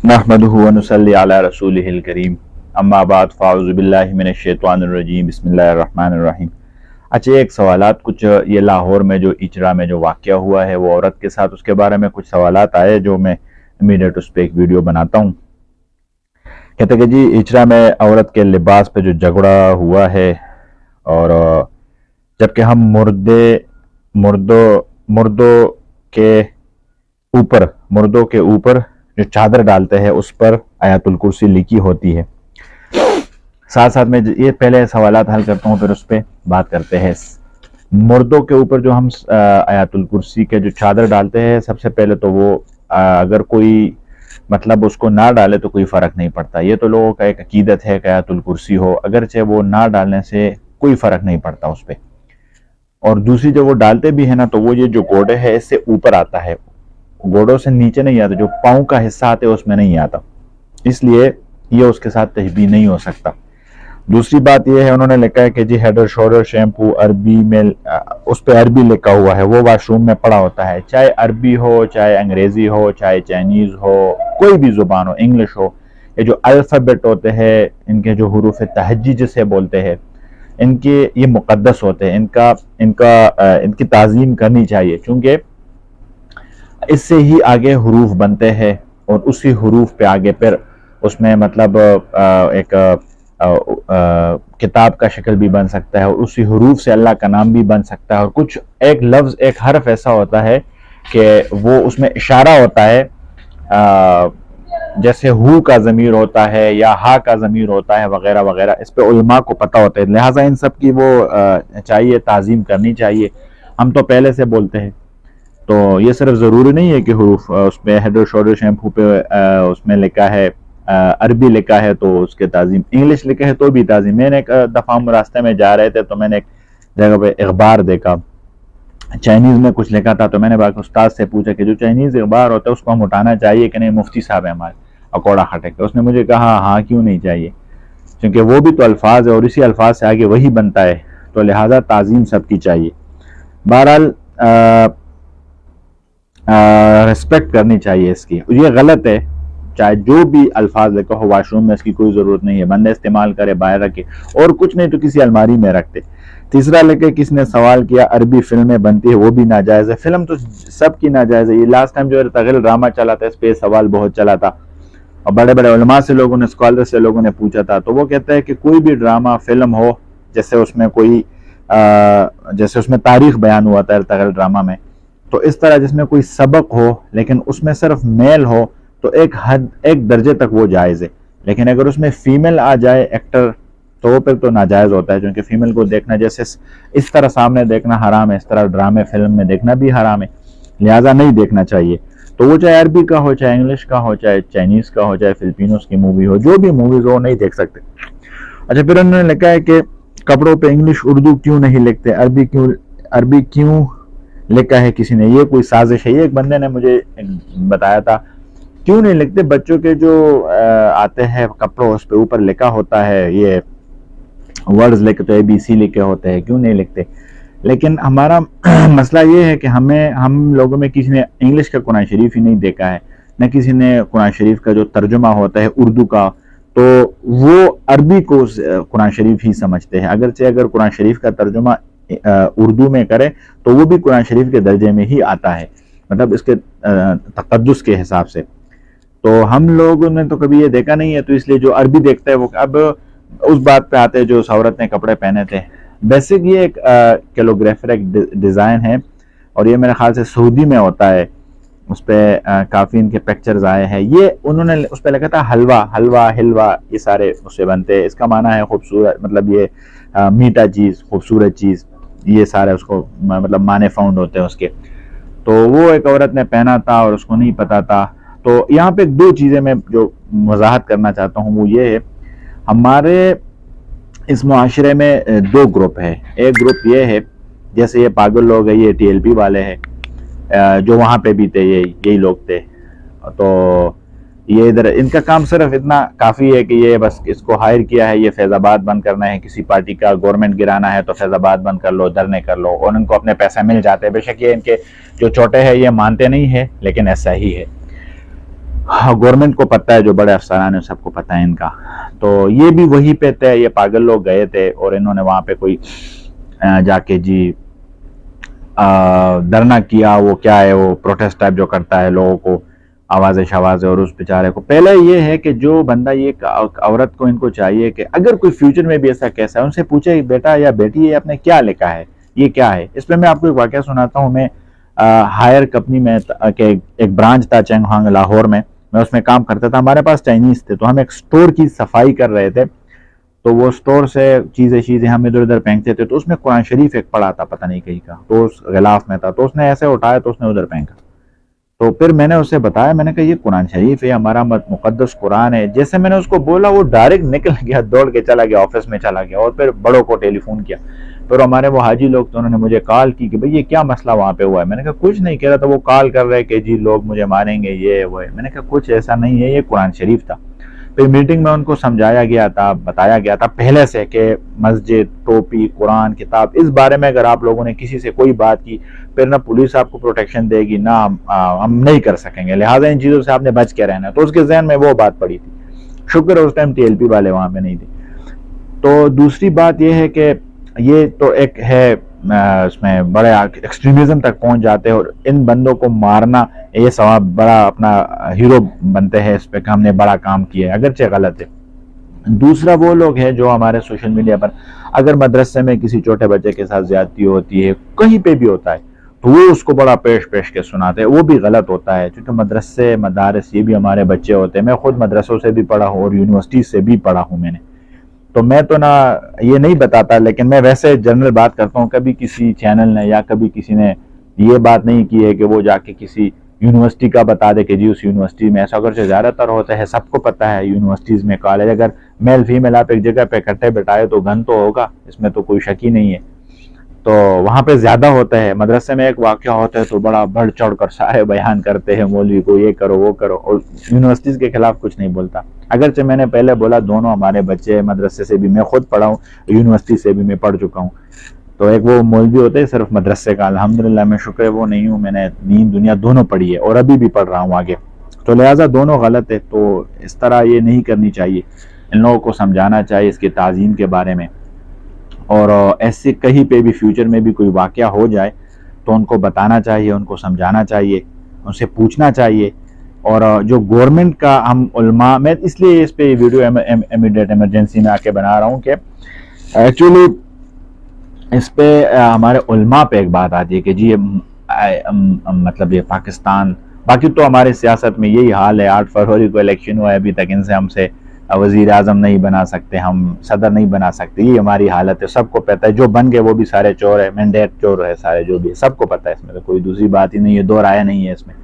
نحمدہ ونصلی علی رسولہ الکریم اما بعد فاعوذ باللہ من الشیطان الرجیم بسم اللہ الرحمن الرحیم۔ اچھا ایک سوالات کچھ یہ لاہور میں جو اچرا میں جو واقعہ ہوا ہے وہ عورت کے ساتھ، اس کے بارے میں کچھ سوالات آئے جو میں امیڈیٹ اس پہ ایک ویڈیو بناتا ہوں۔ کہتے کہ جی اچرا میں عورت کے لباس پہ جو جھگڑا ہوا ہے، اور جبکہ ہم مردوں کے اوپر جو چادر ڈالتے ہیں اس پر آیت الکرسی لکھی ہوتی ہے۔ ساتھ ساتھ میں یہ پہلے سوالات حل کرتا ہوں پھر اس پہ بات کرتے ہیں۔ مردوں کے اوپر جو ہم آیت الکرسی کے جو چادر ڈالتے ہیں، سب سے پہلے تو وہ اگر کوئی مطلب اس کو نہ ڈالے تو کوئی فرق نہیں پڑتا۔ یہ تو لوگوں کا ایک عقیدت ہے کہ آیت الکرسی ہو، اگرچہ وہ نہ ڈالنے سے کوئی فرق نہیں پڑتا اس پہ۔ اور دوسری جب وہ ڈالتے بھی ہیں نا تو وہ یہ جو گوڑے ہے اس سے اوپر آتا ہے، گوڑوں سے نیچے نہیں آتا، جو پاؤں کا حصہ آتا ہے اس میں نہیں آتا، اس لیے یہ اس کے ساتھ تشبیہ نہیں ہو سکتا۔ دوسری بات یہ ہے، انہوں نے لکھا ہے کہ جی ہیڈ اور شولڈر شیمپو عربی میں، اس پہ عربی لکھا ہوا ہے، وہ واش روم میں پڑا ہوتا ہے، چاہے عربی ہو، چاہے انگریزی ہو، چاہے چائنیز ہو، کوئی بھی زبان ہو، انگلش ہو، یہ جو الفابیٹ ہوتے ہیں، ان کے جو حروف تہجی جسے بولتے ہیں، ان کے یہ مقدس ہوتے ہیں، ان کی تعظیم کرنی چاہیے، چونکہ اس سے ہی آگے حروف بنتے ہیں، اور اسی حروف پہ آگے پھر اس میں مطلب ایک کتاب کا شکل بھی بن سکتا ہے، اور اسی حروف سے اللہ کا نام بھی بن سکتا ہے، اور کچھ ایک لفظ ایک حرف ایسا ہوتا ہے کہ وہ اس میں اشارہ ہوتا ہے، جیسے ہو کا ضمیر ہوتا ہے یا ہا کا ضمیر ہوتا ہے وغیرہ وغیرہ، اس پہ علماء کو پتہ ہوتا ہے، لہٰذا ان سب کی وہ چاہیے تعظیم کرنی چاہیے۔ ہم تو پہلے سے بولتے ہیں، تو یہ صرف ضروری نہیں ہے کہ حروف اس پہ ہیڈ اور شولڈر شیمپو پہ اس میں لکھا ہے عربی لکھا ہے تو اس کے تعظیم، انگلش لکھا ہے تو بھی تعظیم۔ میں نے ایک دفعہ ہم راستے میں جا رہے تھے تو میں نے ایک جگہ پہ اخبار دیکھا، چائنیز میں کچھ لکھا تھا، تو میں نے باقی استاد سے پوچھا کہ جو چائنیز اخبار ہوتا ہے اس کو ہم اٹھانا چاہیے کہ نہیں؟ مفتی صاحب ہے ہمارے اکوڑا خٹک، اس نے مجھے کہا ہاں کیوں نہیں چاہیے، کیونکہ وہ بھی تو الفاظ ہے اور اسی الفاظ سے آگے وہی بنتا ہے، تو لہٰذا تعظیم سب کی چاہیے۔ بہرحال ریسپیکٹ کرنی چاہیے اس کی، یہ غلط ہے، چاہے جو بھی الفاظ لکھا ہو، واش روم میں اس کی کوئی ضرورت نہیں ہے، بندے استعمال کرے، باہر رکھے، اور کچھ نہیں تو کسی الماری میں رکھتے۔ تیسرا لکھے کس نے سوال کیا عربی فلمیں بنتی ہے وہ بھی ناجائز ہے، فلم تو سب کی ناجائز ہے۔ یہ لاسٹ ٹائم جو ارطغرل ڈرامہ چلا تھا اس پہ سوال بہت چلا تھا، اور بڑے بڑے علماء سے لوگوں نے، اسکالر سے لوگوں نے پوچھا تھا، تو وہ کہتا ہے کہ کوئی بھی ڈرامہ فلم ہو، جیسے اس میں تاریخ بیان ہوا تھا ارطغرل ڈرامہ میں، تو اس طرح جس میں کوئی سبق ہو لیکن اس میں صرف میل ہو تو ایک درجے تک وہ جائز ہے، لیکن اگر اس میں فیمیل آ جائے ایکٹر تو وہ پھر تو ناجائز ہوتا ہے، کیونکہ فیمیل کو دیکھنا جیسے اس طرح سامنے دیکھنا حرام ہے، اس طرح ڈرامے فلم میں دیکھنا بھی حرام ہے، لہٰذا نہیں دیکھنا چاہیے۔ تو وہ چاہے عربی کا ہو، چاہے انگلش کا ہو، چاہے چائنیز کا ہو، چاہے فلپینوز کی مووی ہو، جو بھی موویز ہو نہیں دیکھ سکتے۔ اچھا پھر انہوں نے لکھا ہے کہ کپڑوں پہ انگلش اردو کیوں نہیں لکھتے، عربی کیوں لکھا ہے کسی نے، یہ کوئی سازش ہے؟ یہ ایک بندے نے مجھے بتایا تھا، کیوں نہیں لکھتے، بچوں کے جو آتے ہیں کپڑوں اس پہ اوپر لکھا ہوتا ہے یہ ورڈز لکھے، تو ABC لکھے ہوتے ہیں، کیوں نہیں لکھتے؟ لیکن ہمارا مسئلہ یہ ہے کہ ہم لوگوں میں کسی نے انگلش کا قرآن شریف ہی نہیں دیکھا ہے، نہ کسی نے قرآن شریف کا جو ترجمہ ہوتا ہے اردو کا، تو وہ عربی کو قرآن شریف ہی سمجھتے ہیں، اگرچہ اگر قرآن شریف کا ترجمہ اردو میں کرے تو وہ بھی قرآن شریف کے درجے میں ہی آتا ہے، مطلب اس کے تقدس کے حساب سے۔ تو ہم لوگوں نے تو کبھی یہ دیکھا نہیں ہے، تو اس لیے جو عربی دیکھتا ہے وہ اب اس بات پہ آتے ہیں جو عورت نے کپڑے پہنے تھے۔ بیسک یہ ایک کیلوگرافر ایک ڈیزائن ہے، اور یہ میرے خیال سے سعودی میں ہوتا ہے، اس پہ کافی ان کے پکچرز آئے ہیں، یہ انہوں نے اس پہ لکھا تھا حلوہ، یہ سارے اس سے بنتے ہیں، اس کا معنی ہے خوبصورت، مطلب یہ میٹھا چیز، خوبصورت چیز، یہ سارے اس کو مطلب معنی فاؤنڈ ہوتے ہیں اس کے۔ تو وہ ایک عورت نے پہنا تھا اور اس کو نہیں پتا تھا۔ تو یہاں پہ دو چیزیں میں جو وضاحت کرنا چاہتا ہوں وہ یہ ہے، ہمارے اس معاشرے میں دو گروپ ہے، ایک گروپ یہ ہے جیسے یہ پاگل لوگ ہیں، یہ TLP والے ہیں، جو وہاں پہ بھی تھے یہی لوگ تھے، تو یہ ادھر ان کا کام صرف اتنا کافی ہے کہ یہ بس اس کو ہائر کیا ہے، یہ فیض آباد بند کرنا ہے، کسی پارٹی کا گورنمنٹ گرانا ہے تو فیض آباد بند کر لو، دھرنے کر لو، اور ان کو اپنے پیسے مل جاتے ہیں۔ بے شک یہ ان کے جو چھوٹے ہیں یہ مانتے نہیں ہیں، لیکن ایسا ہی ہے۔ گورنمنٹ کو پتہ ہے، جو بڑے افسران ہیں سب کو پتہ ہے ان کا. تو یہ بھی وہی پہ تھے، یہ پاگل لوگ گئے تھے اور انہوں نے وہاں پہ کوئی جا کے جی دھرنا کیا. وہ کیا ہے، وہ پروٹیسٹ ٹائپ جو کرتا ہے، لوگوں کو آوازیں شوازیں. اور اس بیچارے کو پہلے یہ ہے کہ جو بندہ، یہ عورت کو ان کو چاہیے کہ اگر کوئی فیوچر میں بھی ایسا کیسا ہے، ان سے پوچھے بیٹا یا بیٹی یہ آپ نے کیا لکھا ہے، یہ کیا ہے. اس پہ میں آپ کو ایک واقعہ سناتا ہوں. میں ہائر کمپنی میں ایک برانچ تھا چنگ ہانگ لاہور میں اس میں کام کرتا تھا. ہمارے پاس چائنیز تھے، تو ہم ایک سٹور کی صفائی کر رہے تھے. تو وہ سٹور سے چیزیں ہم ادھر ادھر پھینکتے تھے. تو اس میں قرآن شریف ایک پڑا تھا، پتہ نہیں کہیں کا، تو اس غلاف میں تھا. تو اس نے ایسے اٹھایا تو اس نے ادھر پھینکا. تو پھر میں نے اسے بتایا، میں نے کہا یہ قرآن شریف ہے، ہمارا مقدس قرآن ہے. جیسے میں نے اس کو بولا وہ ڈائریکٹ نکل گیا، دوڑ کے چلا گیا، آفس میں چلا گیا. اور پھر بڑوں کو ٹیلی فون کیا. پھر ہمارے وہ حاجی لوگ تو انہوں نے مجھے کال کی کہ بھئی یہ کیا مسئلہ وہاں پہ ہوا ہے. میں نے کہا کچھ نہیں. کہہ رہا تھا وہ کال کر رہے کہ جی لوگ مجھے ماریں گے، یہ وہ ہے. میں نے کہا کچھ ایسا نہیں ہے، یہ قرآن شریف تھا. پھر میٹنگ میں ان کو سمجھایا گیا تھا، بتایا گیا تھا پہلے سے کہ مسجد، ٹوپی، قرآن، کتاب، اس بارے میں اگر آپ لوگوں نے کسی سے کوئی بات کی پھر نہ پولیس آپ کو پروٹیکشن دے گی، نہ ہم نہیں کر سکیں گے. لہٰذا ان چیزوں سے آپ نے بچ کے رہنا. تو اس کے ذہن میں وہ بات پڑی تھی. شکر ہے اس ٹائم ٹی ایل پی والے وہاں پہ نہیں تھے. تو دوسری بات یہ ہے کہ یہ تو ایک ہے، اس میں بڑے ایکسٹریمزم تک پہنچ جاتے ہیں. اور ان بندوں کو مارنا، یہ ثواب بڑا اپنا ہیرو بنتے ہیں اس پہ کہ ہم نے بڑا کام کیا ہے، اگرچہ غلط ہے. دوسرا وہ لوگ ہیں جو ہمارے سوشل میڈیا پر اگر مدرسے میں کسی چھوٹے بچے کے ساتھ زیادتی ہوتی ہے، کہیں پہ بھی ہوتا ہے، تو وہ اس کو بڑا پیش کے سناتے ہیں. وہ بھی غلط ہوتا ہے، کیونکہ مدرسے، مدارس، یہ بھی ہمارے بچے ہوتے ہیں. میں خود مدرسوں سے بھی پڑھا ہوں اور یونیورسٹی سے بھی پڑھا ہوں. میں نے تو میں تو نہ یہ نہیں بتاتا، لیکن میں ویسے جنرل بات کرتا ہوں. کبھی کسی چینل نے یا کبھی کسی نے یہ بات نہیں کی ہے کہ وہ جا کے کسی یونیورسٹی کا بتا دے کہ جی اس یونیورسٹی میں ایسا. اگرچہ زیادہ تر ہوتا ہے، سب کو پتہ ہے یونیورسٹیز میں، کالج، اگر میل فیمیل آپ ایک جگہ پہ اکٹھے بٹھائے تو گن تو ہوگا، اس میں تو کوئی شک ہی نہیں ہے. تو وہاں پہ زیادہ ہوتا ہے. مدرسے میں ایک واقعہ ہوتا ہے تو بڑا بڑھ چڑھ کر سارے بیان کرتے ہیں، مولوی کو یہ کرو وہ کرو. اور یونیورسٹیز کے خلاف کچھ نہیں بولتا. اگرچہ میں نے پہلے بولا دونوں ہمارے بچے، مدرسے سے بھی میں خود پڑھا ہوں، یونیورسٹی سے بھی میں پڑھ چکا ہوں. تو ایک وہ مولوی ہوتے ہیں صرف مدرسے کا، الحمدللہ میں شکر ہے وہ نہیں ہوں. میں نے دین دنیا دونوں پڑھی ہے اور ابھی بھی پڑھ رہا ہوں آگے. تو لہٰذا دونوں غلط ہے. تو اس طرح یہ نہیں کرنی چاہیے. ان لوگوں کو سمجھانا چاہیے اس کی تعظیم کے بارے میں. اور ایسے کہیں پہ بھی فیوچر میں بھی کوئی واقعہ ہو جائے تو ان کو بتانا چاہیے، ان کو سمجھانا چاہیے، ان سے پوچھنا چاہیے. اور جو گورنمنٹ کا ہم علماء، میں اس لیے اس پہ ویڈیو امیڈیٹ ایمرجنسی میں آ کے بنا رہا ہوں کہ ایکچولی اس پہ ہمارے علماء پہ ایک بات آتی ہے کہ جی مطلب یہ پاکستان، باقی تو ہمارے سیاست میں یہی حال ہے. 8 فروری کو الیکشن ہوا ہے، ابھی تک ان سے ہم سے وزیر اعظم نہیں بنا سکتے، ہم صدر نہیں بنا سکتے. یہ ہماری حالت ہے. سب کو پتہ ہے جو بن گئے وہ بھی سارے چور ہے، مینڈیٹ چور ہے سارے، جو بھی سب کو پتہ ہے. اس میں تو کوئی دوسری بات ہی نہیں ہے، دو رائے نہیں ہے اس میں.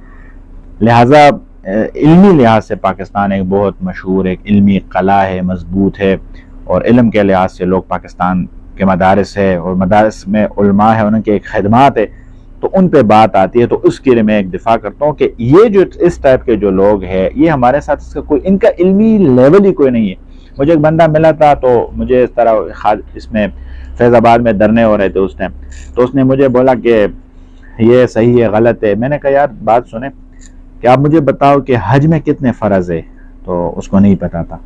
لہٰذا علمی لحاظ سے پاکستان ایک بہت مشہور ایک علمی قلعہ ہے، مضبوط ہے. اور علم کے لحاظ سے لوگ پاکستان کے مدارس ہے اور مدارس میں علماء ہے، ان کے ایک خدمات ہے، تو ان پہ بات آتی ہے. تو اس کے لیے میں ایک دفاع کرتا ہوں کہ یہ جو اس ٹائپ کے جو لوگ ہیں، یہ ہمارے ساتھ اس کا کوئی، ان کا علمی لیول ہی کوئی نہیں ہے. مجھے ایک بندہ ملا تھا تو مجھے اس طرح اس میں فیض آباد میں دھرنے ہو رہے تھے اس ٹائم، تو اس نے مجھے بولا کہ یہ صحیح ہے غلط ہے. میں نے کہا یار بات سنیں کہ آپ مجھے بتاؤ کہ حج میں کتنے فرض ہے. تو اس کو نہیں پتا تھا.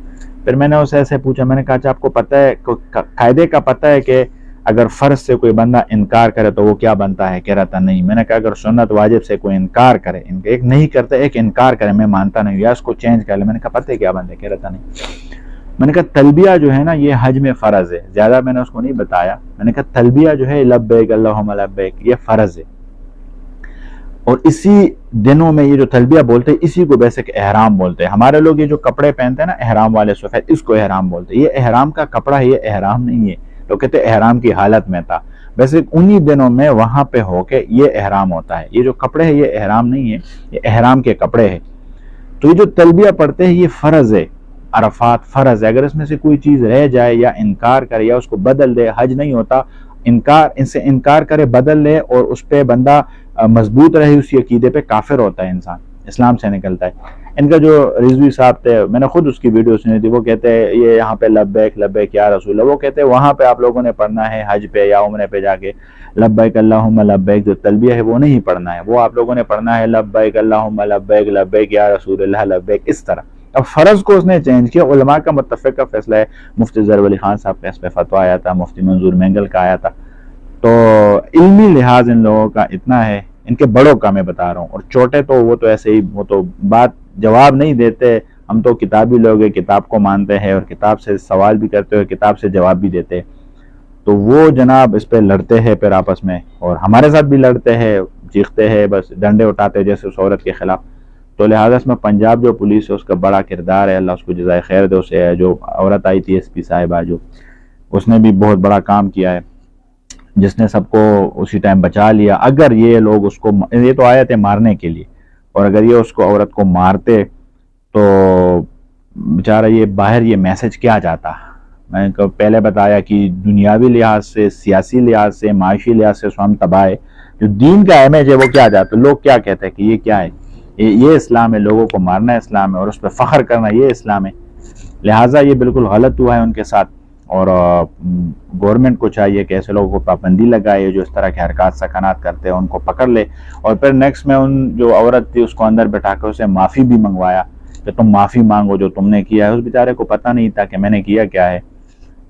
پھر میں نے اسے ایسے پوچھا، میں نے کہا اچھا آپ کو پتہ ہے، قاعدے کا پتہ ہے کہ اگر فرض سے کوئی بندہ انکار کرے تو وہ کیا بنتا ہے؟ کہہ رہا تھا نہیں. میں نے کہا اگر سنت واجب سے کوئی انکار کرے، ایک نہیں کرتا، ایک انکار کرے، میں مانتا نہیں، یا اس کو چینج کر لے. میں نے کہا پتہ ہے کیا بندے؟ کہہ رہا تھا نہیں. میں نے کہا تلبیہ جو ہے نا یہ حج میں فرض ہے. زیادہ میں نے اس کو نہیں بتایا. میں نے کہا تلبیہ جو ہے لبیک اللہم لبیک، یہ فرض ہے. اور اسی دنوں میں یہ جو تلبیہ بولتے ہیں اسی کو بیسک احرام بولتے ہیں. ہمارے لوگ یہ جو کپڑے پہنتے ہیں نا احرام والے سفید، اس کو احرام بولتے ہیں. یہ احرام کا کپڑا ہے، یہ احرام نہیں ہے. لوگ کہتے ہیں احرام کی حالت میں تھا، ویسے انہی دنوں میں وہاں پہ ہو کے یہ احرام ہوتا ہے. یہ جو کپڑے ہیں یہ احرام نہیں ہے، یہ احرام کے کپڑے ہیں. تو یہ جو تلبیہ پڑھتے ہیں یہ فرض ہے، عرفات فرض ہے. اگر اس میں سے کوئی چیز رہ جائے یا انکار کرے یا اس کو بدل دے، حج نہیں ہوتا. ان سے انکار کرے، بدل لے اور اس پہ بندہ مضبوط رہے اسی عقیدے پہ، کافر ہوتا ہے انسان، اسلام سے نکلتا ہے. ان کا جو رضوی صاحب تھے، میں نے خود اس کی ویڈیو سنی تھی، وہ کہتے ہیں یہ یہاں پہ لبیک لبیک یا رسول اللہ، وہ کہتے ہیں وہاں پہ آپ لوگوں نے پڑھنا ہے حج پہ یا عمرے پہ جا کے لبیک اللہم لبیک، جو تلبیہ ہے وہ نہیں پڑھنا ہے، وہ آپ لوگوں نے پڑھنا ہے لبیک اللہم لبیک لبیک یا رسول اللہ لبیک، اس طرح۔ اب فرض کو اس نے چینج کیا، علماء کا متفقہ فیصلہ ہے، مفتی ظفر علی خان صاحب کا اس پہ فتویٰ آیا تھا، مفتی منظور مینگل کا آیا تھا، تو علمی لحاظ ان لوگوں کا اتنا ہے، ان کے بڑوں کا میں بتا رہا ہوں، اور چھوٹے تو وہ تو ایسے ہی، وہ تو بات جواب نہیں دیتے، ہم تو کتابی لوگ ہیں، کتاب کو مانتے ہیں اور کتاب سے سوال بھی کرتے ہیں اور کتاب سے جواب بھی دیتے ہیں، تو وہ جناب اس پہ لڑتے ہیں پھر آپس میں، اور ہمارے ساتھ بھی لڑتے ہیں، چیختے ہیں، بس ڈنڈے اٹھاتے ہیں جیسے اس عورت کے خلاف۔ تو لہٰذا اس میں پنجاب جو پولیس ہے اس کا بڑا کردار ہے، اللہ اس کو جزائے خیر دے، اسے جو عورت آئی تھی ایس پی صاحبہ، جو اس نے بھی بہت بڑا کام کیا ہے، جس نے سب کو اسی ٹائم بچا لیا۔ اگر یہ لوگ اس کو، یہ تو آئے تھے مارنے کے لیے، اور اگر یہ اس کو عورت کو مارتے تو بیچارہ یہ باہر یہ میسج کیا جاتا۔ میں نے پہلے بتایا کہ دنیاوی لحاظ سے، سیاسی لحاظ سے، معاشی لحاظ سے ہم تباہ ہے، جو دین کا امیج ہے وہ کیا جاتا، لوگ کیا کہتے ہیں کہ یہ کیا ہے، یہ اسلام ہے، لوگوں کو مارنا اسلام ہے اور اس پہ فخر کرنا یہ اسلام ہے۔ لہٰذا یہ بالکل غلط ہوا ہے ان کے ساتھ، اور گورنمنٹ کو چاہیے کہ ایسے لوگوں کو پابندی لگائے جو اس طرح کے حرکات سکنات کرتے ہیں، ان کو پکڑ لے، اور پھر نیکسٹ میں ان جو عورت تھی اس کو اندر بٹھا کے اسے معافی بھی منگوایا کہ تم معافی مانگو جو تم نے کیا ہے۔ اس بیچارے کو پتہ نہیں تھا کہ میں نے کیا کیا ہے،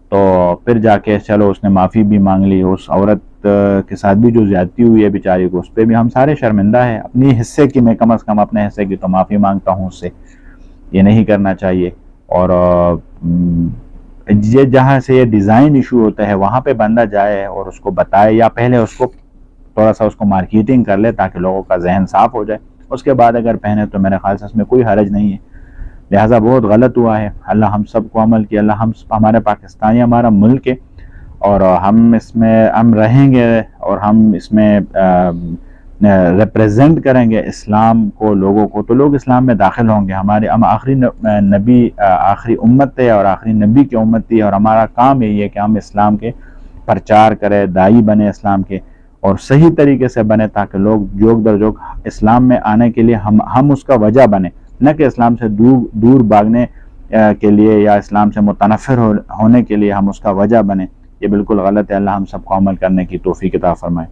تو پھر جا کے چلو اس نے معافی بھی مانگ لی۔ اس عورت کے ساتھ بھی جو زیادتی ہوئی ہے بیچاری کو، اس پہ بھی ہم سارے شرمندہ ہیں، اپنی حصے کی، میں کم از کم اپنے حصے کی تو معافی مانگتا ہوں اس سے، یہ نہیں کرنا چاہیے۔ اور یہ جہاں سے یہ ڈیزائن ایشو ہوتا ہے وہاں پہ بندہ جائے اور اس کو بتائے، یا پہلے اس کو تھوڑا سا اس کو مارکیٹنگ کر لے تاکہ لوگوں کا ذہن صاف ہو جائے، اس کے بعد اگر پہنے تو میرے خیال سے اس میں کوئی حرج نہیں ہے۔ لہٰذا بہت غلط ہوا ہے، اللہ ہم سب کو عمل کیا، اللہ ہمارے پاکستانی ہمارا ملک ہے، اور ہم رہیں گے، اور ہم اس میں ریپریزنٹ کریں گے اسلام کو، لوگوں کو، تو لوگ اسلام میں داخل ہوں گے۔ ہم آخری نبی، آخری امت ہے اور آخری نبی کی امت ہے، اور ہمارا کام یہی ہے کہ ہم اسلام کے پرچار کریں، داعی بنے اسلام کے، اور صحیح طریقے سے بنے تاکہ لوگ جوگ در جوگ اسلام میں آنے کے لیے ہم اس کا وجہ بنے، نہ کہ اسلام سے دور بھاگنے کے لیے یا اسلام سے متنفر ہونے کے لیے ہم اس کا وجہ بنے۔ یہ بالکل غلط ہے، اللہ ہم سب کو عمل کرنے کی توفیق عطا فرمائے۔